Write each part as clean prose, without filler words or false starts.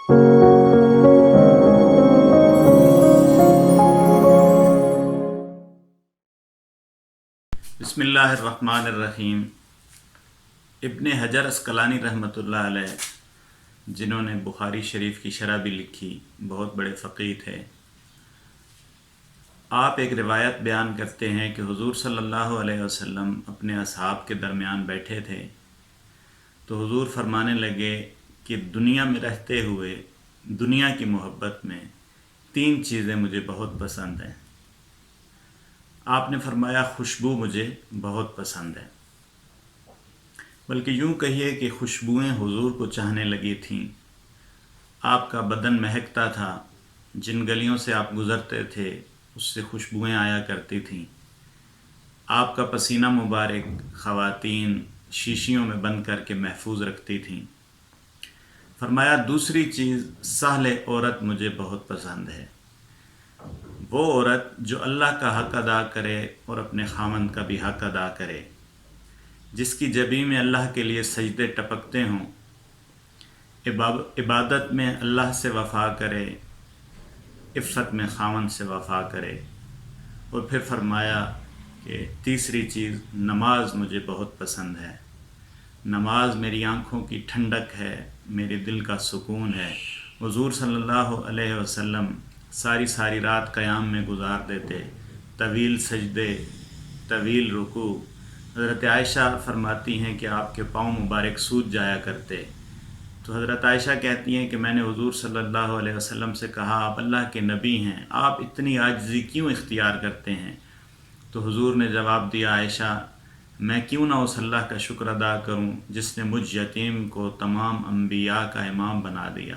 بسم اللہ الرحمن الرحیم۔ ابن حجر اسقلانی رحمۃ اللہ علیہ، جنہوں نے بخاری شریف کی شرح بھی لکھی، بہت بڑے فقیہ تھے، آپ ایک روایت بیان کرتے ہیں کہ حضور صلی اللہ علیہ وسلم اپنے اصحاب کے درمیان بیٹھے تھے تو حضور فرمانے لگے کہ دنیا میں رہتے ہوئے دنیا کی محبت میں 3 چیزیں مجھے بہت پسند ہیں۔ آپ نے فرمایا خوشبو مجھے بہت پسند ہے، بلکہ یوں کہیے کہ خوشبوئیں حضور کو چاہنے لگی تھیں۔ آپ کا بدن مہکتا تھا، جن گلیوں سے آپ گزرتے تھے اس سے خوشبوئیں آیا کرتی تھیں۔ آپ کا پسینہ مبارک خواتین شیشیوں میں بند کر کے محفوظ رکھتی تھیں۔ فرمایا دوسری چیز سہل عورت مجھے بہت پسند ہے، وہ عورت جو اللہ کا حق ادا کرے اور اپنے خاوند کا بھی حق ادا کرے، جس کی جبین میں اللہ کے لیے سجدے ٹپکتے ہوں، عبادت میں اللہ سے وفا کرے، عفت میں خاوند سے وفا کرے۔ اور پھر فرمایا کہ تیسری چیز نماز مجھے بہت پسند ہے، نماز میری آنکھوں کی ٹھنڈک ہے، میرے دل کا سکون ہے۔ حضور صلی اللہ علیہ وسلم ساری رات قیام میں گزار دیتے، طویل سجدے، طویل رکوع۔ حضرت عائشہ فرماتی ہیں کہ آپ کے پاؤں مبارک سوج جایا کرتے، تو حضرت عائشہ کہتی ہیں کہ میں نے حضور صلی اللہ علیہ وسلم سے کہا آپ اللہ کے نبی ہیں، آپ اتنی عاجزی کیوں اختیار کرتے ہیں؟ تو حضور نے جواب دیا عائشہ، میں کیوں نہ اس اللہ کا شکر ادا کروں جس نے مجھ یتیم کو تمام انبیاء کا امام بنا دیا۔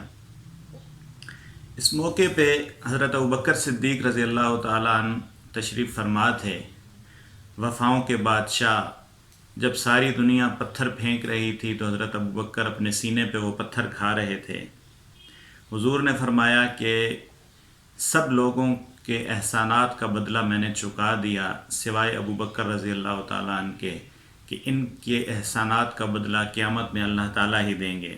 اس موقع پہ حضرت ابوبکر صدیق رضی اللہ تعالیٰ عنہ تشریف فرما تھے۔ وفاؤں کے بادشاہ، جب ساری دنیا پتھر پھینک رہی تھی تو حضرت ابوبکر اپنے سینے پہ وہ پتھر کھا رہے تھے۔ حضور نے فرمایا کہ سب لوگوں کے احسانات کا بدلہ میں نے چکا دیا سوائے ابوبکر رضی اللہ تعالیٰ عنہ کے، کہ ان کے احسانات کا بدلہ قیامت میں اللہ تعالیٰ ہی دیں گے۔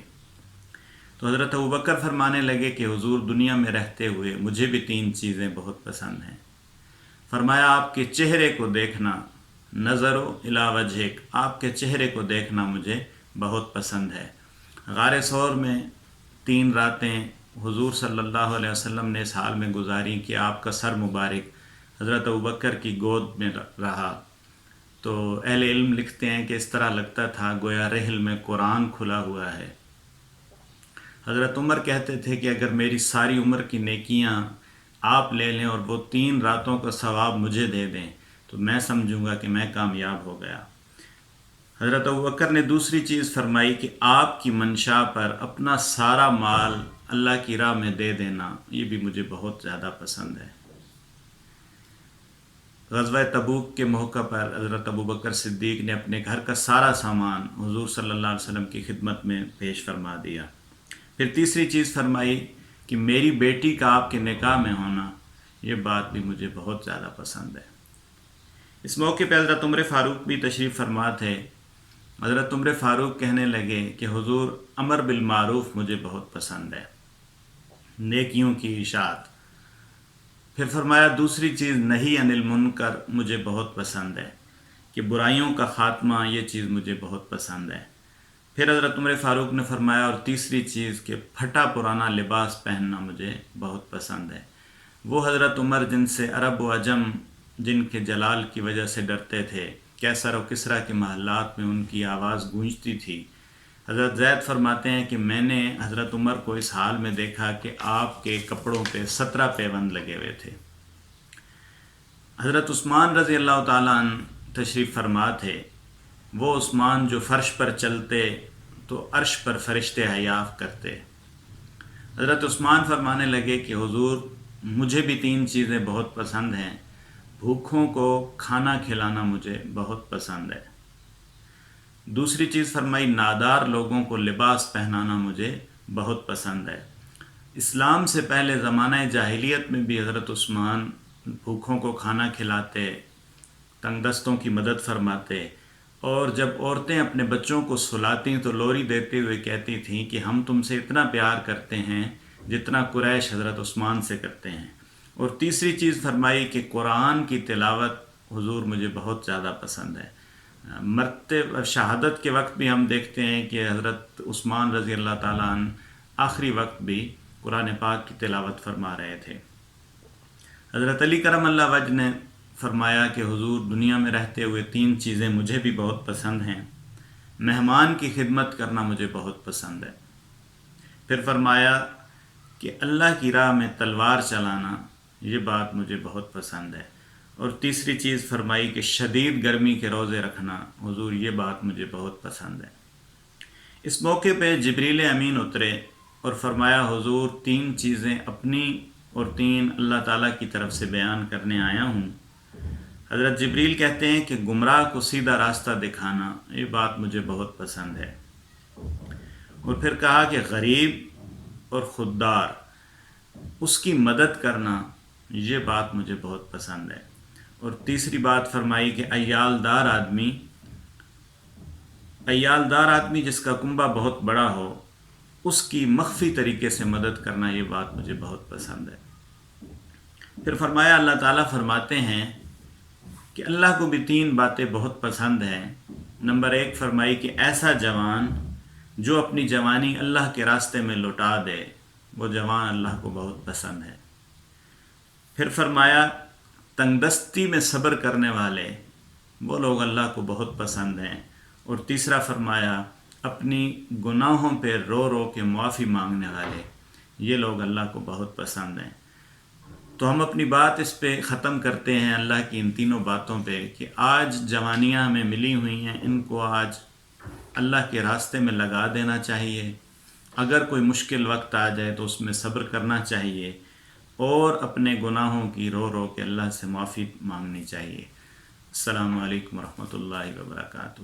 تو حضرت ابوبکر فرمانے لگے کہ حضور دنیا میں رہتے ہوئے مجھے بھی 3 چیزیں بہت پسند ہیں۔ فرمایا آپ کے چہرے کو دیکھنا، نظر الی وجہک، آپ کے چہرے کو دیکھنا مجھے بہت پسند ہے۔ غار ثور میں 3 راتیں حضور صلی اللہ علیہ وسلم نے اس حال میں گزاری کہ آپ کا سر مبارک حضرت ابوبکر کی گود میں رہا، تو اہل علم لکھتے ہیں کہ اس طرح لگتا تھا گویا رحل میں قرآن کھلا ہوا ہے۔ حضرت عمر کہتے تھے کہ اگر میری ساری عمر کی نیکیاں آپ لے لیں اور وہ 3 راتوں کا ثواب مجھے دے دیں تو میں سمجھوں گا کہ میں کامیاب ہو گیا۔ حضرت ابوبکر نے دوسری چیز فرمائی کہ آپ کی منشا پر اپنا سارا مال اللہ کی راہ میں دے دینا، یہ بھی مجھے بہت زیادہ پسند ہے۔ غزوہ تبوک کے موقع پر حضرت ابوبکر صدیق نے اپنے گھر کا سارا سامان حضور صلی اللہ علیہ وسلم کی خدمت میں پیش فرما دیا۔ پھر تیسری چیز فرمائی کہ میری بیٹی کا آپ کے نکاح میں ہونا، یہ بات بھی مجھے بہت زیادہ پسند ہے۔ اس موقع پہ حضرت عمر فاروق بھی تشریف فرما تھے۔ حضرت عمر فاروق کہنے لگے کہ حضور امر بالمعروف مجھے بہت پسند ہے، نیکیوں کی اشاعت۔ پھر فرمایا دوسری چیز نہی عن المنکر مجھے بہت پسند ہے، کہ برائیوں کا خاتمہ، یہ چیز مجھے بہت پسند ہے۔ پھر حضرت عمر فاروق نے فرمایا اور تیسری چیز کہ پھٹا پرانا لباس پہننا مجھے بہت پسند ہے۔ وہ حضرت عمر جن سے عرب و عجم جن کے جلال کی وجہ سے ڈرتے تھے، کیسر و کسریٰ کے محلات میں ان کی آواز گونجتی تھی۔ حضرت زید فرماتے ہیں کہ میں نے حضرت عمر کو اس حال میں دیکھا کہ آپ کے کپڑوں پہ 17 پیوند لگے ہوئے تھے۔ حضرت عثمان رضی اللہ تعالیٰ عنہ تشریف فرما تھے۔ وہ عثمان جو فرش پر چلتے تو عرش پر فرشتے حیاف کرتے۔ حضرت عثمان فرمانے لگے کہ حضور مجھے بھی 3 چیزیں بہت پسند ہیں، بھوکھوں کو کھانا کھلانا مجھے بہت پسند ہے، دوسری چیز فرمائی نادار لوگوں کو لباس پہنانا مجھے بہت پسند ہے۔ اسلام سے پہلے زمانہ جاہلیت میں بھی حضرت عثمان بھوکھوں کو کھانا کھلاتے، تنگ دستوں کی مدد فرماتے، اور جب عورتیں اپنے بچوں کو سلاتیں تو لوری دیتے ہوئے کہتی تھیں کہ ہم تم سے اتنا پیار کرتے ہیں جتنا قریش حضرت عثمان سے کرتے ہیں. اور تیسری چیز فرمائی کہ قرآن کی تلاوت حضور مجھے بہت زیادہ پسند ہے. مرتے شہادت کے وقت بھی ہم دیکھتے ہیں کہ حضرت عثمان رضی اللہ تعالیٰ عنہ آخری وقت بھی قرآن پاک کی تلاوت فرما رہے تھے. حضرت علی کرم اللہ وجہ نے فرمایا کہ حضور دنیا میں رہتے ہوئے 3 چیزیں مجھے بھی بہت پسند ہیں. مہمان کی خدمت کرنا مجھے بہت پسند ہے. پھر فرمایا کہ اللہ کی راہ میں تلوار چلانا، یہ بات مجھے بہت پسند ہے. اور تیسری چیز فرمائی کہ شدید گرمی کے روزے رکھنا، حضور یہ بات مجھے بہت پسند ہے. اس موقع پہ جبریل امین اترے اور فرمایا حضور 3 چیزیں اپنی اور 3 اللہ تعالیٰ کی طرف سے بیان کرنے آیا ہوں. حضرت جبریل کہتے ہیں کہ گمراہ کو سیدھا راستہ دکھانا، یہ بات مجھے بہت پسند ہے. اور پھر کہا کہ غریب اور خوددار اس کی مدد کرنا، یہ بات مجھے بہت پسند ہے. اور تیسری بات فرمائی کہ عیالدار آدمی جس کا کنبہ بہت بڑا ہو، اس کی مخفی طریقے سے مدد کرنا، یہ بات مجھے بہت پسند ہے. پھر فرمایا اللہ تعالیٰ فرماتے ہیں کہ اللہ کو بھی 3 باتیں بہت پسند ہیں. نمبر 1 فرمائی کہ ایسا جوان جو اپنی جوانی اللہ کے راستے میں لوٹا دے، وہ جوان اللہ کو بہت پسند ہے. پھر فرمایا تنگ دستی میں صبر کرنے والے، وہ لوگ اللہ کو بہت پسند ہیں. اور تیسرا فرمایا اپنی گناہوں پہ رو رو کے معافی مانگنے والے، یہ لوگ اللہ کو بہت پسند ہیں. تو ہم اپنی بات اس پہ ختم کرتے ہیں اللہ کی ان 3 باتوں پہ کہ آج جوانیاں ہمیں ملی ہوئی ہیں، ان کو آج اللہ کے راستے میں لگا دینا چاہیے. اگر کوئی مشکل وقت آ جائے تو اس میں صبر کرنا چاہیے اور اپنے گناہوں کی رو رو کے اللہ سے معافی مانگنی چاہیے. السلام علیکم ورحمۃ اللہ وبرکاتہ.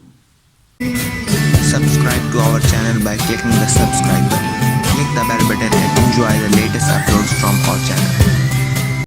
Subscribe to our channel by clicking the subscribe button. Click the bell button and enjoy the latest uploads from our channel.